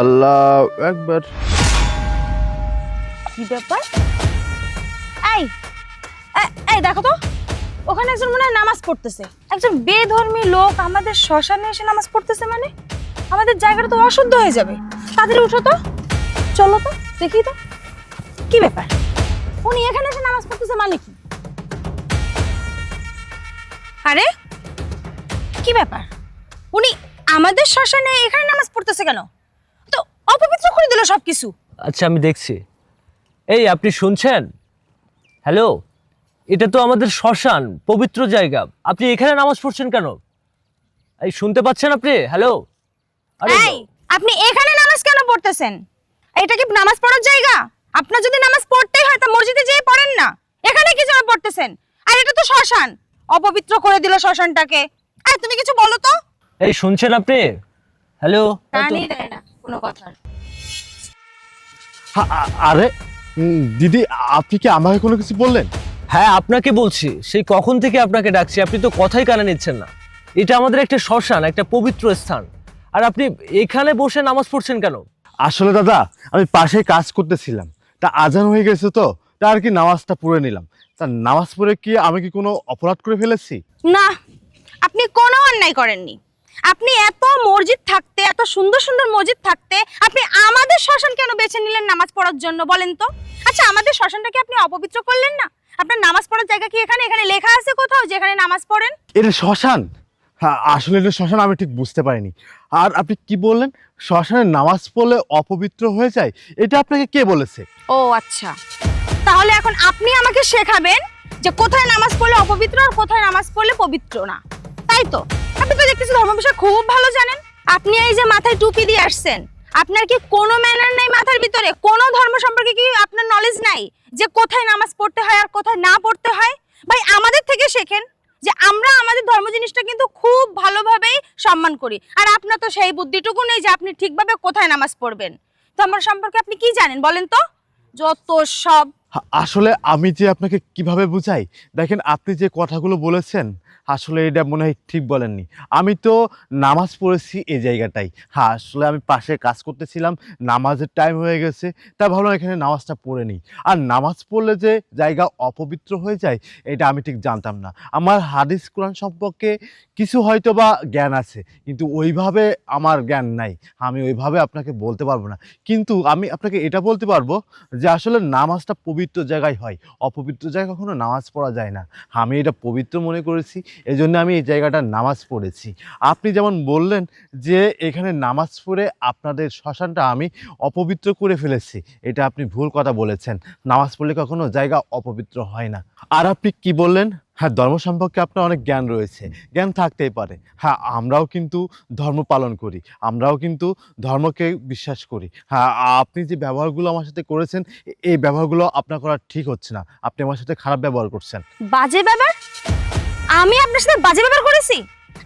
আল্লাহু আকবার। কি ব্যাপার? এই এই দেখো তো, ওখানে একজন মনে হয় নামাজ পড়তেছে। একজন বেধর্মী লোক আমাদের শ্মশানে এসে নামাজ পড়তেছে, মানে আমাদের জায়গাটা তো অশুদ্ধ হয়ে যাবে। তাড়াতাড়ি উঠো তো, চলো তো দেখি তো কি ব্যাপার। উনি এখানে এসে নামাজ পড়তেছে মানে কি? আরে কি ব্যাপার, উনি আমাদের শ্মশানে এখানে নামাজ পড়তেছে কেন? তো অপবিত্র করে দিল সবকিছু। আচ্ছা আমি দেখছি। এই আপনি শুনছেন? হ্যালো, এটা তো আমাদের শ্মশান, পবিত্র জায়গা। আপনি এখানে নামাজ পড়ছেন কেন? এই শুনতে পাচ্ছেন আপনি? হ্যালো, আরে এই আপনি এখানে নামাজ কেন পড়তেছেন? এটা কি নামাজ পড়ার জায়গা? আপনার যদি নামাজ পড়তেই হয় তা মসজিদে যেয়ে পড়েন না, এখানে কি জন্য পড়তেছেন? আর এটা তো শ্মশান, অপবিত্র করে দিল শ্মশানটাকে। এই তুমি কিছু বলো তো। এই শুনছেন আপনি? হ্যালো, কানই দেয় না কোনো কথা। আরে দিদি, আপনি কি আমাকে কোনো কিছু বললেন? হ্যাঁ আপনাকে বলছি, সেই কখন থেকে আপনাকে ডাকছি, আপনি তো কথাই কানে নিচ্ছেন না। এটা আমাদের একটা শ্মশান, একটা পবিত্র স্থান, আর আপনি এখানে বসে নামাজ পড়ছেন কেন? আসলে দাদা, আমি পাশে কাজ করতেছিলাম, তা আজান হয়ে গেছে, তো তা আর কি নামাজটা পড়ে নিলাম। তা নামাজ পড়ে কি আমি কি কোনো অপরাধ করে ফেলেছি? না, আপনি কোনো অন্যায় করেননি। আপনি এত মসজিদ থাকতে, এত সুন্দর সুন্দর মসজিদ থাকতে আপনি আমাদের শ্মশান কেন বেছে নিলেন নামাজ পড়ার জন্য বলেন তো? আচ্ছা, আমাদের শ্মশানটাকে আপনি অপবিত্র করলেন না? আপনার নামাজ পড়ার জায়গা কি এখানে? এখানে লেখা আছে কোথাও যে এখানে নামাজ পড়েন? এটা শ্মশান? হ্যাঁ, আসলে এটা শ্মশান আমি ঠিক বুঝতে পারিনি। আর আপনি কি বললেন, শ্মশানে নামাজ পড়লে অপবিত্র হয়ে যায়? এটা আপনাকে কে বলেছে? ও আচ্ছা, তাহলে এখন আপনি আমাকে শেখাবেন যে কোথায় নামাজ পড়লে অপবিত্র আর কোথায় নামাজ পড়লে পবিত্র না, তাই তো? আপনি তো দেখতেছি ধর্ম বিষয় খুব ভালো জানেন। আপনি এই যে মাথায় টুপি দিয়ে আসছেন, আপনার কি কোনো ম্যানার নাই মাথার ভিতরে? কোনো ধর্ম সম্পর্কে কি আপনার নলেজ নাই যে কোথায় নামাজ পড়তে হয় আর কোথায় না পড়তে হয়? ভাই আমাদের থেকে শেখেন, যে আমরা আমাদের ধর্ম জিনিসটা কিন্তু খুব ভালোভাবেই সম্মান করি। আর আপনার তো সেই বুদ্ধিটুকু নেই যে আপনি ঠিকভাবে কোথায় নামাজ পড়বেন। ধর্ম সম্পর্কে আপনি কি জানেন বলেন তো? যত সব। আসলে আমি যে আপনাকে কিভাবে বুঝাই, দেখেন আপনি যে কথাগুলো বলেছেন আসলে এটা মনে হয় ঠিক বলেননি। আমি তো নামাজ পড়েছি এই জায়গাটাই। হ্যাঁ, আসলে আমি পাশে কাজ করতেছিলাম, নামাজের টাইম হয়ে গেছে, তা ভাবলাম এখানে নামাজটা পড়ে নিই। আর নামাজ পড়লে যে জায়গা অপবিত্র হয়ে যায় এটা আমি ঠিক জানতাম না। আমার হাদিস কোরআন সম্পর্কে কিছু হয়তো বা জ্ঞান আছে, কিন্তু ওইভাবে আমার জ্ঞান নাই। আমি ওইভাবে আপনাকে বলতে পারবো না। কিন্তু আমি আপনাকে এটা বলতে পারবো যে আসলে নামাজটা পবিত্র জায়গায় হয়, অপবিত্র জায়গায় কখনো নামাজ পড়া যায় না। আমি এটা পবিত্র মনে করেছি, এজন্য আমি এই জায়গাটার নামাজ পড়েছি। আপনি যেমন বললেন যে এখানে নামাজ পড়ে আপনাদের শ্মশানটা আমি অপবিত্র করে ফেলেছি, এটা আপনি ভুল কথা বলেছেন। নামাজ পড়লে কখনো জায়গা অপবিত্র হয় না। আর আপনি কি বললেন? হ্যাঁ, ধর্ম সম্পর্কে আপনার অনেক জ্ঞান রয়েছে, জ্ঞান থাকতেই পারে। হ্যাঁ, আমরাও কিন্তু ধর্ম পালন করি, আমরাও কিন্তু ধর্মকে বিশ্বাস করি। হ্যাঁ, আপনি যে ব্যবহারগুলো আমার সাথে করেছেন এই ব্যবহারগুলো আপনার করা ঠিক হচ্ছে না। আপনি আমার সাথে খারাপ ব্যবহার করছেন। বাজে ব্যাপার? আমি আপনার সাথে বাজে ব্যাপার করেছি?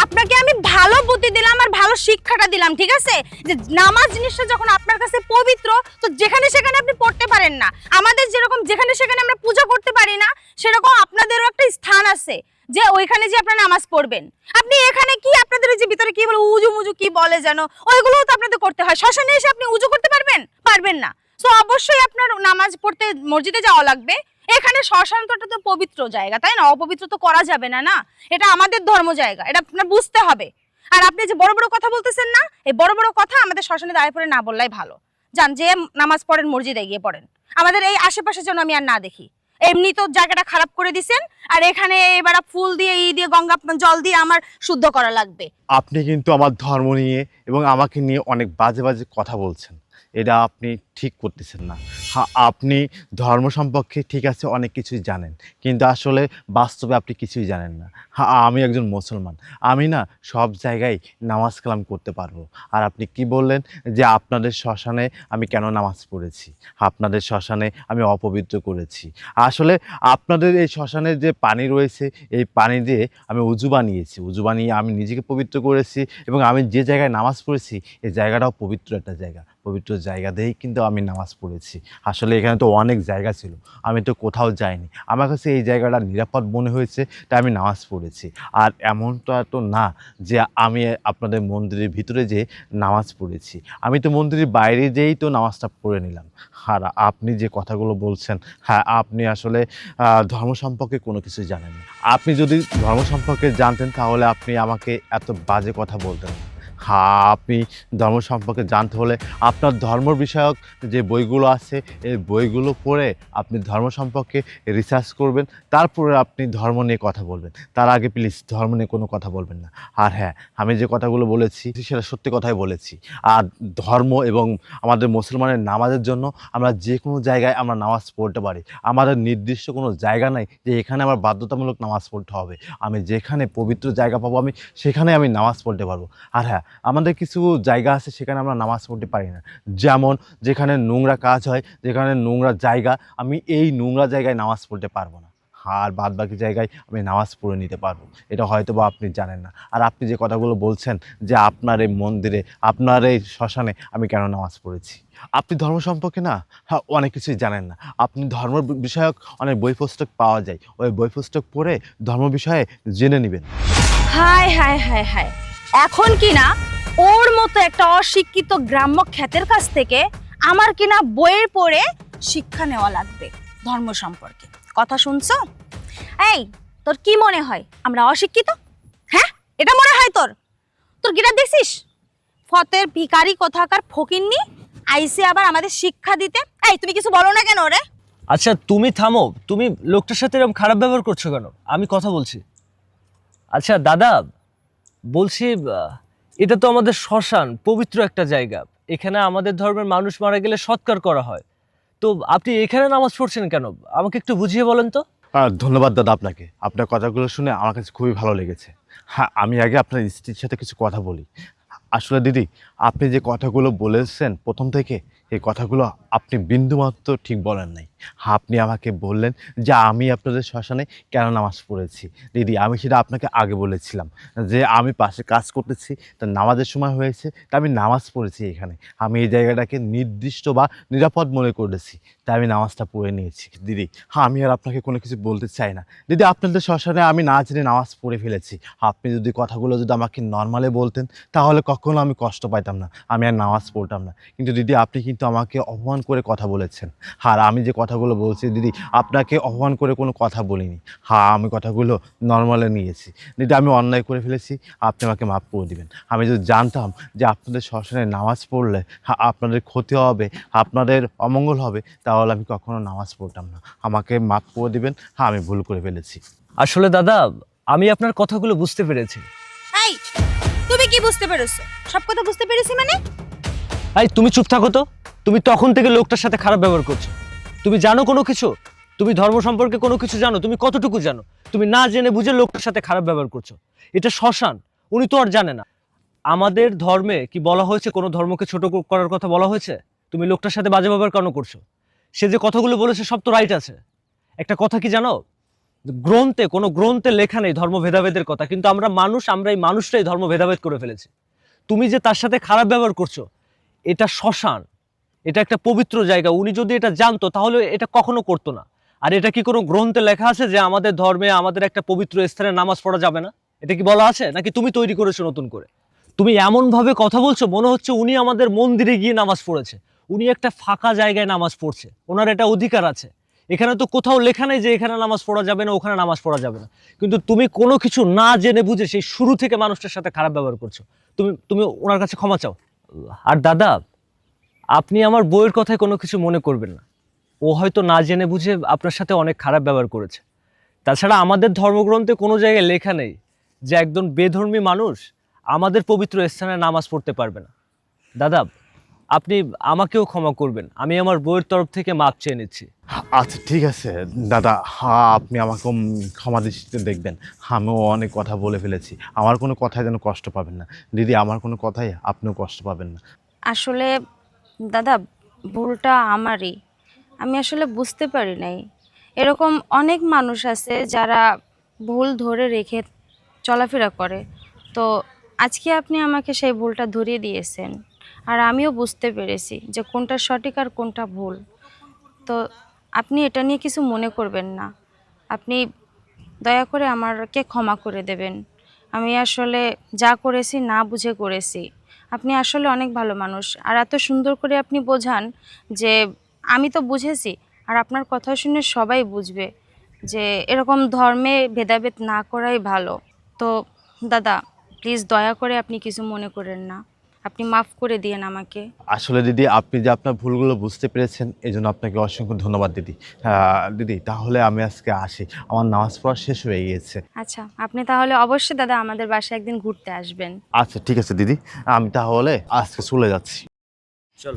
আপনাকে আমি ভালো বুদ্ধি দিলাম আর ভালো শিক্ষাটা দিলাম, ঠিক আছে? যে নামাজ জিনিসটা যখন আপনার কাছে পবিত্র, তো যেখানে সেখানে আপনি পড়তে পারেন না। আমাদের যেরকম যেখানে সেখানে আমরা পূজা করতে পারি না, সেরকম আপনাদেরও একটা স্থান আছে যে ওইখানে যে আপনারা নামাজ পড়বেন। আপনি এখানে কি আপনাদের যে ভিতরে কি বলে উজু মুজু কি বলে যেন, ওইগুলোও তো আপনাদের করতে হয়। শ্মশানে এসে আপনি উজু করতে পারবেন? পারবেন না। তো অবশ্যই আপনার নামাজ পড়তে মসজিদে যাওয়া লাগবে। এখানে শ্মশানটা তো পবিত্র জায়গা, তাই না? অপবিত্র তো করা যাবে না, না? এটা আমাদের ধর্ম জায়গা, এটা আপনার বুঝতে হবে। আর আপনি যে বড় বড় কথা বলতেছেন না, এই বড় বড় কথা আমাদের শ্মশানে দাঁড়িয়ে পড়ে না বললাই ভালো। যান, যে নামাজ পড়েন মসজিদে গিয়ে পড়েন। আমাদের এই আশেপাশে যেন আমি আর না দেখি। এমনি তো জায়গাটা খারাপ করে দিছেন, আর এখানে এবার ফুল দিয়ে দিয়ে গঙ্গা জল দিয়ে আমার শুদ্ধ করা লাগবে। আপনি কিন্তু আমার ধর্ম নিয়ে এবং আমাকে নিয়ে অনেক বাজে বাজে কথা বলছেন, এটা আপনি ঠিক করতেছেন না। হ্যাঁ, আপনি ধর্ম সম্পর্কে ঠিক আছে অনেক কিছুই জানেন, কিন্তু আসলে বাস্তবে আপনি কিছুই জানেন না। হ্যাঁ, আমি একজন মুসলমান, আমি না সব জায়গায় নামাজ কালাম করতে পারবো। আর আপনি কি বললেন যে আপনাদের শ্মশানে আমি কেন নামাজ পড়েছি, আপনাদের শ্মশানে আমি অপবিত্র করেছি? আসলে আপনাদের এই শ্মশানের যে পানি রয়েছে এই পানি দিয়ে আমি উজু বানিয়েছি, উজু বানিয়ে আমি নিজেকে পবিত্র করেছি, এবং আমি যে জায়গায় নামাজ পড়েছি এই জায়গাটাও পবিত্র একটা জায়গা। পবিত্র জায়গাতেই কিন্তু আমি নামাজ পড়েছি। আসলে এখানে তো অনেক জায়গা ছিল, আমি তো কোথাও যাইনি, আমার কাছে এই জায়গাটা নিরাপদ মনে হয়েছে, তাই আমি নামাজ পড়েছি। আর এমনটা তো না যে আমি আপনাদের মন্দিরের ভিতরে যে নামাজ পড়েছি, আমি তো মন্দিরের বাইরে যেয়েই তো নামাজটা পড়ে নিলাম। আর আপনি যে কথাগুলো বলছেন, হ্যাঁ আপনি আসলে ধর্ম সম্পর্কে কোনো কিছু জানেন না। আপনি যদি ধর্ম সম্পর্কে জানতেন তাহলে আপনি আমাকে এত বাজে কথা বলতেন না। হ্যাঁ, আপনি ধর্ম সম্পর্কে জানতে হলে আপনার ধর্ম বিষয়ক যে বইগুলো আছে এই বইগুলো পড়ে আপনি ধর্ম সম্পর্কে রিসার্চ করবেন, তারপরে আপনি ধর্ম নিয়ে কথা বলবেন। তার আগে প্লিজ ধর্ম নিয়ে কোনো কথা বলবেন না। আর হ্যাঁ, আমি যে কথাগুলো বলেছি সেটা সত্যি কথাই বলেছি। আর ধর্ম এবং আমাদের মুসলমানের নামাজের জন্য আমরা যে কোনো জায়গায় আমরা নামাজ পড়তে পারি। আমাদের নির্দিষ্ট কোনো জায়গা নাই যে এখানে আমার বাধ্যতামূলক নামাজ পড়তে হবে। আমি যেখানে পবিত্র জায়গা পাবো আমি সেখানে আমি নামাজ পড়তে পারবো। আর হ্যাঁ, আমাদের কিছু জায়গা আছে সেখানে আমরা নামাজ পড়তে পারি না, যেমন যেখানে নোংরা কাজ হয়, যেখানে নোংরা জায়গা, আমি এই নোংরা জায়গায় নামাজ পড়তে পারবো না। আর বাদ বাকি জায়গায় আমি নামাজ পড়ে নিতে পারবো, এটা হয়তো বা আপনি জানেন না। আর আপনি যে কথাগুলো বলছেন যে আপনার এই মন্দিরে, আপনার এই শ্মশানে আমি কেন নামাজ পড়েছি, আপনি ধর্ম সম্পর্কে না হ্যাঁ অনেক কিছুই জানেন না। আপনি ধর্ম বিষয়ক অনেক বই পুস্তক পাওয়া যায়, ওই বই পুস্তক পড়ে ধর্ম বিষয়ে জেনে নেবেন। হায় হায় হায় হায়, এখন কি না ওর মতো একটা অশিক্ষিত গ্রাম্য খ্যাতের কাছ থেকে আমার কিনা বইয়ের পড়ে শিক্ষা নেওয়া লাগবে ধর্ম সম্পর্কে। কথা শুনছো? এই, তোর কি মনে হয় আমরা অশিক্ষিত? হ্যাঁ, এটা মনে হয় তোর? তোর গিরা দেখছিস ফতের ভিখারি কোথাকার ফকিন্নি আইসে আবার আমাদের শিক্ষা দিতে। এই, তুমি কিছু বলো না কেন রে? আচ্ছা তুমি থামো, তুমি লোকটার সাথে এরকম খারাপ ব্যবহার করছো কেন? আমি কথা বলছি। আচ্ছা দাদা, বলছি এটা তো আমাদের শ্মশান, পবিত্র একটা জায়গা। এখানে আমাদের ধর্মের মানুষ মারা গেলে সৎকার করা হয়। তো আপনি এখানে নামাজ পড়ছেন কেন? আমাকে একটু বুঝিয়ে বলেন তো। ধন্যবাদ দাদা আপনাকে, আপনার কথাগুলো শুনে আমার কাছে খুবই ভালো লেগেছে। হ্যাঁ, আমি আগে আপনার স্ত্রীর সাথে কিছু কথা বলি। আসলে দিদি, আপনি যে কথাগুলো বলেছেন প্রথম থেকে, এই কথাগুলো আপনি বিন্দুমাত্র ঠিক বলেন নাই। আপনি আমাকে বললেন যে আমি আপনাদের শ্মশানে কেন নামাজ পড়েছি। দিদি, আমি সেটা আপনাকে আগে বলেছিলাম যে আমি পাশে কাজ করতেছি, তা নামাজের সময় হয়েছে, তা আমি নামাজ পড়েছি এখানে। আমি এই জায়গাটাকে নির্দিষ্ট বা নিরাপদ মনে করেছি, তাই আমি নামাজটা পড়ে নিয়েছি। দিদি, হ্যাঁ আমি আর আপনাকে কোনো কিছু বলতে চাই না। দিদি, আপনাদের শ্মশানে আমি না জেনে নামাজ পড়ে ফেলেছি। আপনি যদি কথাগুলো যদি আমাকে নর্মালে বলতেন তাহলে কখনো আমি কষ্ট পাইতাম না, আমি আর নামাজ পড়তাম না। কিন্তু দিদি, আপনি কিন্তু আমাকে অপমান করে কথা বলেছেন। আর আমি যে কথাগুলো বলছি দিদি, আপনাকে অপমান করে কোনো কথা বলিনি। হ্যাঁ, আমি কথাগুলো নর্মালে নিয়েছি। দিদি, আমি অন্যায় করে ফেলেছি, আপনি আমাকে মাফ করে দিবেন। আমি যদি জানতাম যে আপনাদের শ্মশানে নামাজ পড়লে আপনাদের ক্ষতি হবে, আপনাদের অমঙ্গল হবে, তাহলে আমি কখনো নামাজ পড়তাম না। আমাকে মাফ করে দিবেন। হ্যাঁ, আমি ভুল করে ফেলেছি। আসলে দাদা, আমি আপনার কথাগুলো বুঝতে পেরেছি। এই, তুমি কি বুঝতে পেরেছো? সব কথা বুঝতে পেরেছি মানে? এই তুমি চুপ থাকো তো। তুমি তখন থেকে লোকটার সাথে খারাপ ব্যবহার করছো। তুমি জানো কোনো কিছু? তুমি ধর্ম সম্পর্কে কোনো কিছু জানো? তুমি কতটুকু জানো? তুমি না জেনে বুঝে লোকটার সাথে খারাপ ব্যবহার করছো। এটা শ্মশান, উনি তো আর জানে না। আমাদের ধর্মে কি বলা হয়েছে কোনো ধর্মকে ছোট করার কথা বলা হয়েছে? তুমি লোকটার সাথে বাজে ব্যবহার কেন করছো? সে যে কথাগুলো বলেছে সব তো রাইট আছে। একটা কথা কি জানো, গ্রন্থে কোনো গ্রন্থে লেখা নেই ধর্ম ভেদাভেদের কথা, কিন্তু আমরা মানুষ, আমরা এই মানুষটাই ধর্ম ভেদাভেদ করে ফেলেছি। তুমি যে তার সাথে খারাপ ব্যবহার করছো, এটা শ্মশান, এটা একটা পবিত্র জায়গা। উনি যদি এটা জানতো তাহলে এটা কখনো করতো না। আর এটা কি কোনো গ্রন্থে লেখা আছে যে আমাদের ধর্মে আমাদের একটা পবিত্র স্থানে নামাজ পড়া যাবে না? এটা কি বলা আছে, নাকি তুমি তৈরি করেছো নতুন করে? তুমি এমন ভাবে কথা বলছো মনে হচ্ছে উনি আমাদের মন্দিরে গিয়ে নামাজ পড়েছে। উনি একটা ফাঁকা জায়গায় নামাজ পড়ছে, ওনার এটা অধিকার আছে। এখানে তো কোথাও লেখা নেই যে এখানে নামাজ পড়া যাবে না, ওখানে নামাজ পড়া যাবে না। কিন্তু তুমি কোনো কিছু না জেনে বুঝে সেই শুরু থেকে মানুষটার সাথে খারাপ ব্যবহার করছো। তুমি তুমি ওনার কাছে ক্ষমা চাও। আর দাদা, আপনি আমার বইয়ের কথায় কোনো কিছু মনে করবেন না। ও হয়তো না জেনে বুঝে আপনার সাথে অনেক খারাপ ব্যবহার করেছে। তাছাড়া আমাদের ধর্মগ্রন্থে কোনো জায়গায় লেখা নেই যে একজন বেধর্মী মানুষ আমাদের পবিত্র স্থানে নামাজ পড়তে পারবে না। দাদা, আপনি আমাকেও ক্ষমা করবেন, আমি আমার বইয়ের তরফ থেকে মাপ চেয়ে নিচ্ছি। আচ্ছা ঠিক আছে দাদা, হ্যাঁ আপনি আমাকে ক্ষমা দৃষ্টিতে দেখবেন। আমিও অনেক কথা বলে ফেলেছি, আমার কোনো কথায় যেন কষ্ট পাবেন না। দিদি, আমার কোনো কথায় আপনিও কষ্ট পাবেন না। আসলে দাদা, ভুলটা আমারই। আমি আসলে বুঝতে পারি নাই। এরকম অনেক মানুষ আছে যারা ভুল ধরে রেখে চলাফেরা করে। তো আজকে আপনি আমাকে সেই ভুলটা ধরিয়ে দিয়েছেন। আর আমিও বুঝতে পেরেছি যে কোনটা সঠিক আর কোনটা ভুল। তো আপনি এটা নিয়ে কিছু মনে করবেন না, আপনি দয়া করে আমাকে ক্ষমা করে দেবেন। আমি আসলে যা করেছি না বুঝে করেছি। আপনি আসলে অনেক ভালো মানুষ, আর এত সুন্দর করে আপনি বোঝান যে আমি তো বুঝেছি, আর আপনার কথা শুনে সবাই বুঝবে যে এরকম ধর্মে ভেদাভেদ না করাই ভালো। তো দাদা, প্লিজ দয়া করে আপনি কিছু মনে করেন না, আপনি মাফ করে দিয়েন আমাকে। আসলে দিদি, আপনি যে আপনার ভুলগুলো বুঝতে পেরেছেন এই জন্য আপনাকে অসংখ্য ধন্যবাদ দিদি। দিদি তাহলে আমি আজকে আসি, আমার নামাজ পড়া শেষ হয়ে গিয়েছে। আচ্ছা, আপনি তাহলে অবশ্যই দাদা আমাদের বাসায় একদিন ঘুরতে আসবেন। আচ্ছা ঠিক আছে দিদি, আমি তাহলে আজকে চলে যাচ্ছি। চল।